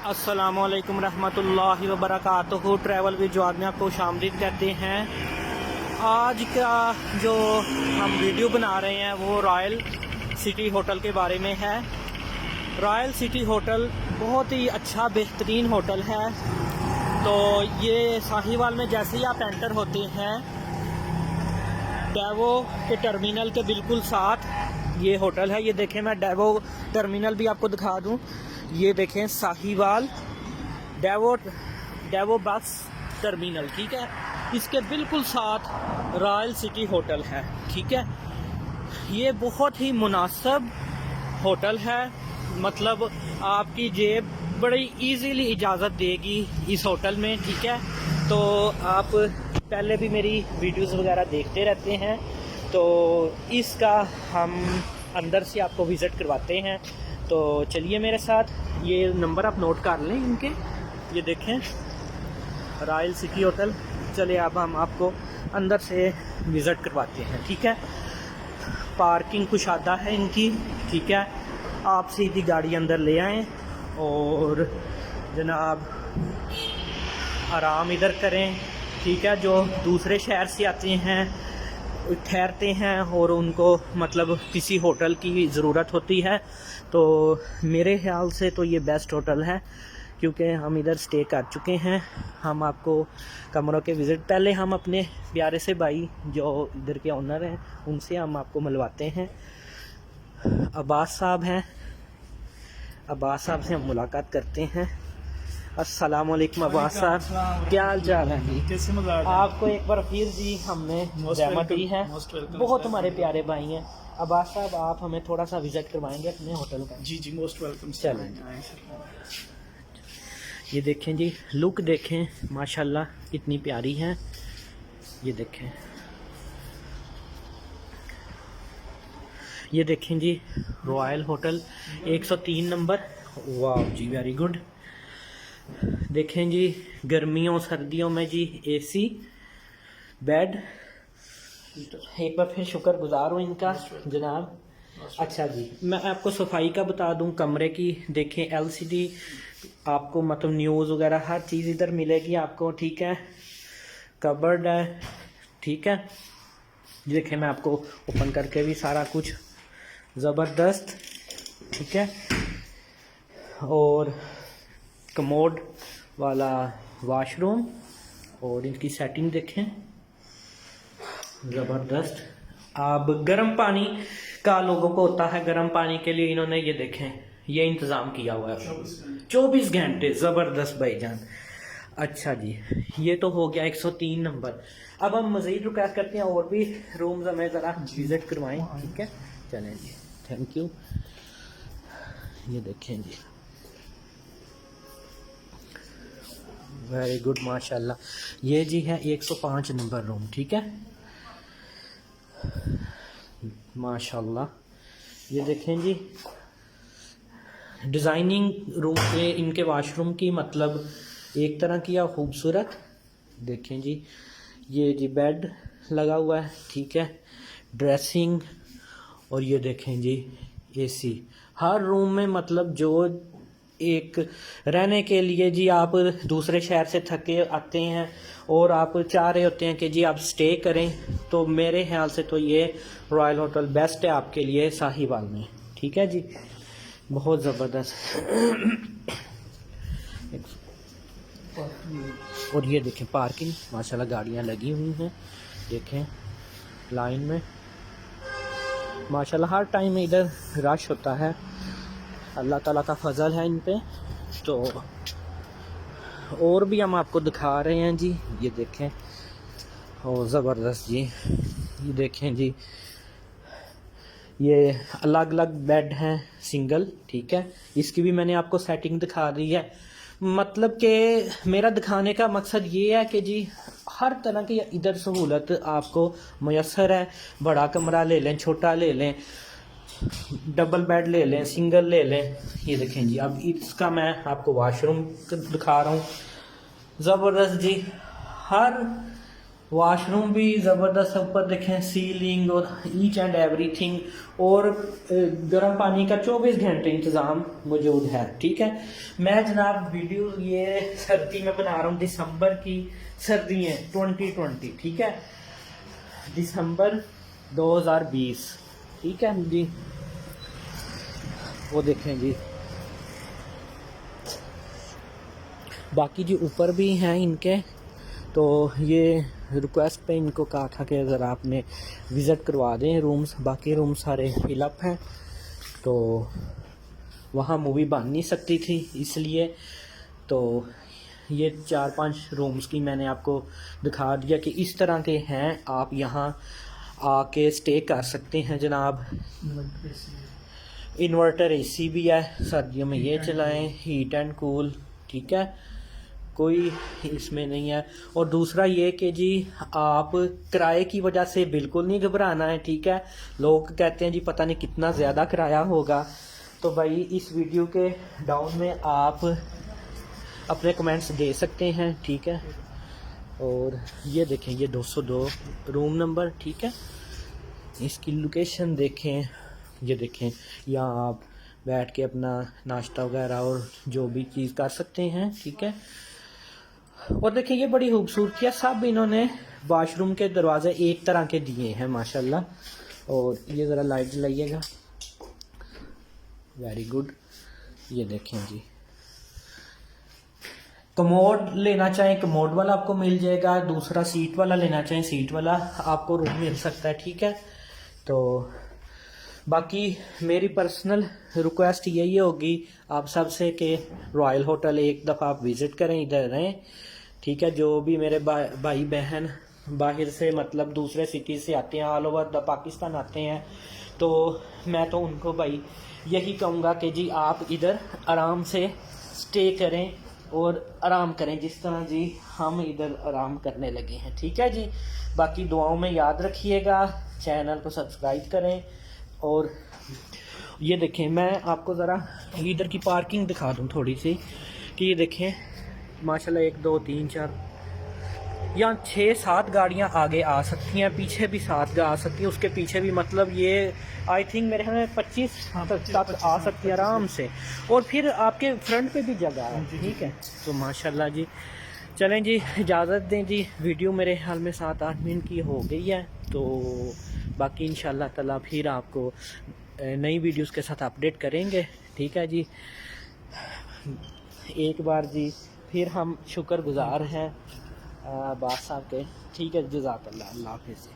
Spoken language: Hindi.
अस्सलामुअलैकुम रहमतुल्लाहि व बरकातुहू। ट्रैवल विद जवाद में आपको खुशामदीद कहते हैं। आज का जो हम वीडियो बना रहे हैं वो रॉयल सिटी होटल के बारे में है। रॉयल सिटी होटल बहुत ही अच्छा बेहतरीन होटल है। तो ये साहिवाल में जैसे ही आप एंटर होते हैं डेवो के टर्मिनल के बिल्कुल साथ ये होटल है। ये देखें, मैं डेवो टर्मिनल भी आपको दिखा दूं। ये देखें साहिवाल डेवो बस टर्मिनल, ठीक है। इसके बिल्कुल साथ रॉयल सिटी होटल है, ठीक है। ये बहुत ही मुनासिब होटल है, मतलब आपकी जेब बड़ी इजीली इजाज़त देगी इस होटल में, ठीक है। तो आप पहले भी मेरी वीडियोस वगैरह देखते रहते हैं, तो इसका हम अंदर से आपको विज़िट करवाते हैं। तो चलिए मेरे साथ, ये नंबर आप नोट कर लें इनके। ये देखें रॉयल सिटी होटल। चलिए अब हम आपको अंदर से विज़िट करवाते हैं, ठीक है। पार्किंग कुशादा है इनकी, ठीक है। आप सीधी गाड़ी अंदर ले आएँ और जनाब आराम इधर करें, ठीक है। जो दूसरे शहर से आते हैं ठहरते हैं और उनको मतलब किसी होटल की ज़रूरत होती है, तो मेरे ख्याल से तो ये बेस्ट होटल है, क्योंकि हम इधर स्टे कर चुके हैं। हम आपको कमरों के विज़िट पहले हम अपने प्यारे से भाई जो इधर के ओनर हैं उनसे हम आपको मिलवाते हैं। अब्बास साहब हैं, अब्बास साहब से हम मुलाकात करते हैं। अस्सलाम वालेकुम अब्बास साहब, क्या हाल चाल है जी? कैसे मज़ा आपको एक बार फिर जी हमने रहमत दी है, बहुत हमारे प्यारे भाई हैं। अब्बास साहब आप हमें थोड़ा सा विज़िट करवाएंगे अपने होटल का? जी मोस्ट वेलकम। चलें। ये देखें जी, लुक देखें माशाल्लाह कितनी प्यारी है। ये देखें, ये देखें जी रॉयल होटल 103 नंबर। वाह जी, वेरी गुड। देखें जी गर्मियों सर्दियों में जी एसी बेड। एक बार फिर शुक्रगुजार हूँ इनका जनाब। अच्छा जी, मैं आपको सफाई का बता दूं कमरे की। देखें एलसीडी आपको मतलब न्यूज़ वगैरह हर चीज़ इधर मिलेगी आपको, ठीक है। कबर्ड है, ठीक है। देखें मैं आपको ओपन करके भी सारा कुछ ज़बरदस्त, ठीक है। और कमोड वाला वॉशरूम और इनकी सेटिंग देखें ज़बरदस्त। अब गर्म पानी का लोगों को होता है, गर्म पानी के लिए इन्होंने ये देखें ये इंतज़ाम किया हुआ है 24 घंटे। ज़बरदस्त भाईजान। अच्छा जी, ये तो हो गया 103 नंबर। अब हम मज़ीद रिक्वेस्ट करते हैं और भी रूम्स हमें ज़रा विज़िट करवाएं, ठीक है। चलें जी, थैंक यू। ये देखें जी, वेरी गुड माशाल्लाह। ये जी है 105 नंबर रूम, ठीक है माशाल्लाह। ये देखें जी डिज़ाइनिंग रूम पे इनके वाशरूम की मतलब एक तरह की या खूबसूरत। देखें जी, ये जी बेड लगा हुआ है, ठीक है। ड्रेसिंग और ये देखें जी एसी हर रूम में, मतलब जो एक रहने के लिए जी आप दूसरे शहर से थके आते हैं और आप चाह रहे होते हैं कि जी आप स्टे करें, तो मेरे ख्याल से तो ये रॉयल होटल बेस्ट है आपके लिए साहिवाल में, ठीक है जी। बहुत ज़बरदस्त। और ये देखें पार्किंग माशाल्लाह गाड़ियाँ लगी हुई हैं, देखें लाइन में माशाल्लाह। हर टाइम इधर रश होता है, अल्लाह ताला का फजल है इन पे। तो और भी हम आपको दिखा रहे हैं जी। ये देखें ओ ज़बरदस्त जी। ये देखें जी, ये अलग अलग बेड हैं सिंगल, ठीक है। इसकी भी मैंने आपको सेटिंग दिखा दी है। मतलब कि मेरा दिखाने का मकसद ये है कि जी हर तरह की इधर सहूलत आपको मैसर है। बड़ा कमरा ले लें, छोटा ले लें, डबल बेड ले लें, सिंगल ले लें। ये देखें जी, अब इसका मैं आपको वॉशरूम दिखा रहा हूँ। ज़बरदस्त जी, हर वॉशरूम भी ज़बरदस्त, ऊपर देखें सीलिंग और ईच एंड एवरीथिंग, और गर्म पानी का 24 घंटे इंतज़ाम मौजूद है। ठीक है, मैं जनाब वीडियो ये सर्दी में बना रहा हूँ, दिसंबर की सर्दी है 2020। ठीक है, दिसंबर 2020। ठीक है जी, वो देखें जी। बाकी जी ऊपर भी हैं इनके, तो ये रिक्वेस्ट पे इनको कहा था कि ज़रा आपने विज़िट करवा दें रूम्स। बाकी रूम सारे फिलअप हैं, तो वहाँ मूवी बन नहीं सकती थी, इसलिए तो ये 4-5 रूम्स की मैंने आपको दिखा दिया कि इस तरह के हैं। आप यहाँ आके स्टे कर सकते हैं जनाब। इन्वर्टर एसी भी है, सर्दियों में ये चलाएं, हीट एंड कूल। ठीक है, कोई इसमें नहीं है। और दूसरा ये कि जी आप किराए की वजह से बिल्कुल नहीं घबराना है। ठीक है, लोग कहते हैं जी पता नहीं कितना ज़्यादा किराया होगा, तो भाई इस वीडियो के डाउन में आप अपने कमेंट्स दे सकते हैं। ठीक है, और ये देखें, ये 202 रूम नंबर। ठीक है, इसकी लोकेशन देखें, ये देखें, यहाँ आप बैठ के अपना नाश्ता वगैरह और जो भी चीज़ कर सकते हैं। ठीक है, और देखिए ये बड़ी खूबसूरती है, सब इन्होंने वॉशरूम के दरवाजे एक तरह के दिए हैं माशाल्लाह। और ये ज़रा लाइट जलाइएगा, वेरी गुड। ये देखें जी, कमोड लेना चाहें कमोड वाला आपको मिल जाएगा, दूसरा सीट वाला लेना चाहें सीट वाला आपको रूम मिल सकता है। ठीक है, तो बाकी मेरी पर्सनल रिक्वेस्ट यही होगी आप सबसे कि रॉयल होटल एक दफ़ा आप विज़िट करें, इधर रहें। ठीक है, जो भी मेरे भाई बहन बाहर से मतलब दूसरे सिटी से आते हैं, ऑल ओवर द पाकिस्तान आते हैं, तो मैं तो उनको भाई यही कहूँगा कि जी आप इधर आराम से स्टे करें और आराम करें, जिस तरह जी हम इधर आराम करने लगे हैं। ठीक है जी, बाकी दुआओं में याद रखिएगा, चैनल को सब्सक्राइब करें। और ये देखें, मैं आपको ज़रा इधर की पार्किंग दिखा दूं थोड़ी सी, कि ये देखें माशाल्लाह 1 2 3 4 यहाँ 6-7 गाड़ियाँ आगे आ सकती हैं, पीछे भी 7 आ सकती हैं, उसके पीछे भी, मतलब ये आई थिंक मेरे ख्याल में 25 तक आ सकती है आराम से। और फिर आपके फ्रंट पे भी जगह है। ठीक है, तो माशाल्लाह जी। चलें जी, इजाज़त दें जी, वीडियो मेरे ख्याल में 7-8 मिनट की हो गई है, तो बाकी इंशाल्लाह ताला फिर आपको नई वीडियोस के साथ अपडेट करेंगे। ठीक है जी, एक बार जी फिर हम शुक्रगुजार हैं बास साहब के। ठीक है, जज़ाकल्लाह, अल्लाह हाफ़िज़।